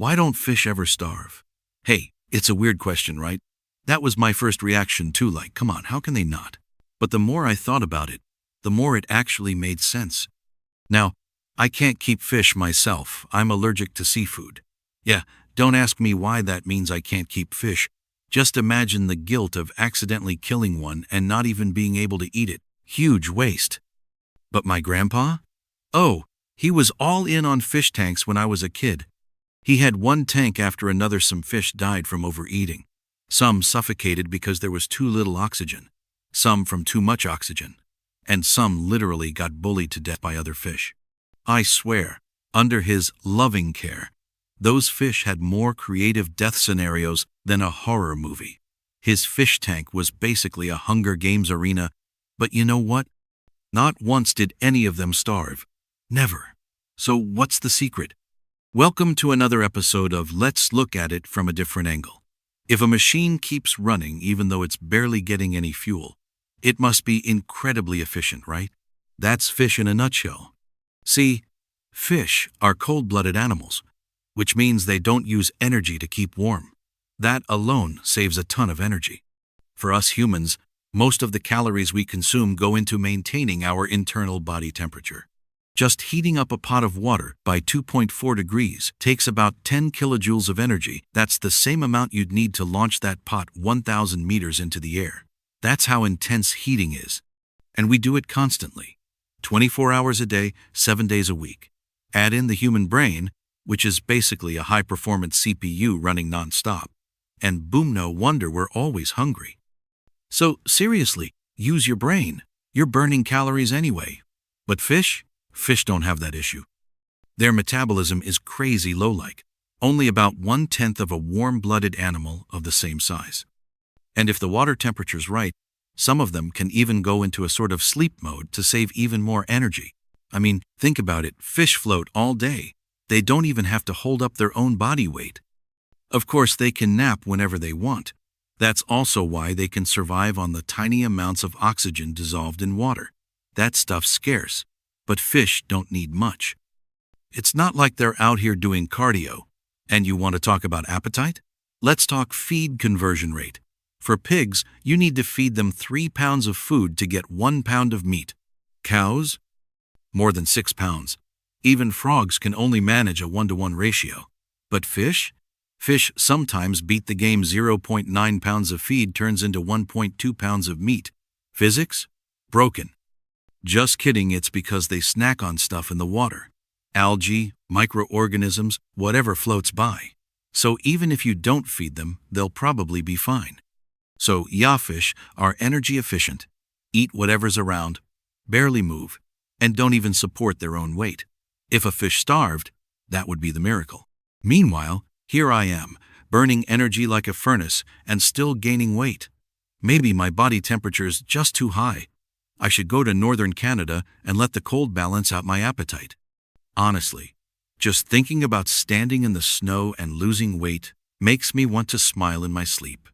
Why don't fish ever starve? Hey, it's a weird question, right? That was my first reaction too, like, come on, how can they not? But the more I thought about it, the more it actually made sense. Now, I can't keep fish myself. I'm allergic to seafood. Yeah, don't ask me why that means I can't keep fish. Just imagine the guilt of accidentally killing one and not even being able to eat it. Huge waste. But my grandpa? Oh, he was all in on fish tanks when I was a kid. He had one tank after another. Some fish died from overeating. Some suffocated because there was too little oxygen. Some from too much oxygen. And some literally got bullied to death by other fish. I swear, under his loving care, those fish had more creative death scenarios than a horror movie. His fish tank was basically a Hunger Games arena, but you know what? Not once did any of them starve. Never. So what's the secret? Welcome to another episode of Let's Look at It from a Different Angle. If a machine keeps running even though it's barely getting any fuel, it must be incredibly efficient, right? That's fish in a nutshell. See, fish are cold-blooded animals, which means they don't use energy to keep warm. That alone saves a ton of energy. For us humans, most of the calories we consume go into maintaining our internal body temperature. Just heating up a pot of water by 2.4 degrees takes about 10 kilojoules of energy. That's the same amount you'd need to launch that pot 1,000 meters into the air. That's how intense heating is. And we do it constantly. 24 hours a day, 7 days a week. Add in the human brain, which is basically a high-performance CPU running non-stop. And boom, no wonder we're always hungry. So seriously, use your brain. You're burning calories anyway. But fish don't have that issue. Their metabolism is crazy low-like, only about 1/10 of a warm-blooded animal of the same size. And if the water temperature's right, some of them can even go into a sort of sleep mode to save even more energy. I mean, think about it, fish float all day. They don't even have to hold up their own body weight. Of course, they can nap whenever they want. That's also why they can survive on the tiny amounts of oxygen dissolved in water. That stuff's scarce, but fish don't need much. It's not like they're out here doing cardio. And you want to talk about appetite? Let's talk feed conversion rate. For pigs, you need to feed them 3 pounds of food to get 1 pound of meat. Cows? More than 6 pounds. Even frogs can only manage a 1-to-1 ratio. But fish? Fish sometimes beat the game. 0.9 pounds of feed turns into 1.2 pounds of meat. Physics? Broken. Just kidding, it's because they snack on stuff in the water. Algae, microorganisms, whatever floats by. So even if you don't feed them, they'll probably be fine. So yeah, fish are energy efficient, eat whatever's around, barely move, and don't even support their own weight. If a fish starved, that would be the miracle. Meanwhile, here I am, burning energy like a furnace and still gaining weight. Maybe my body temperature's just too high. I should go to northern Canada and let the cold balance out my appetite. Honestly, just thinking about standing in the snow and losing weight makes me want to smile in my sleep.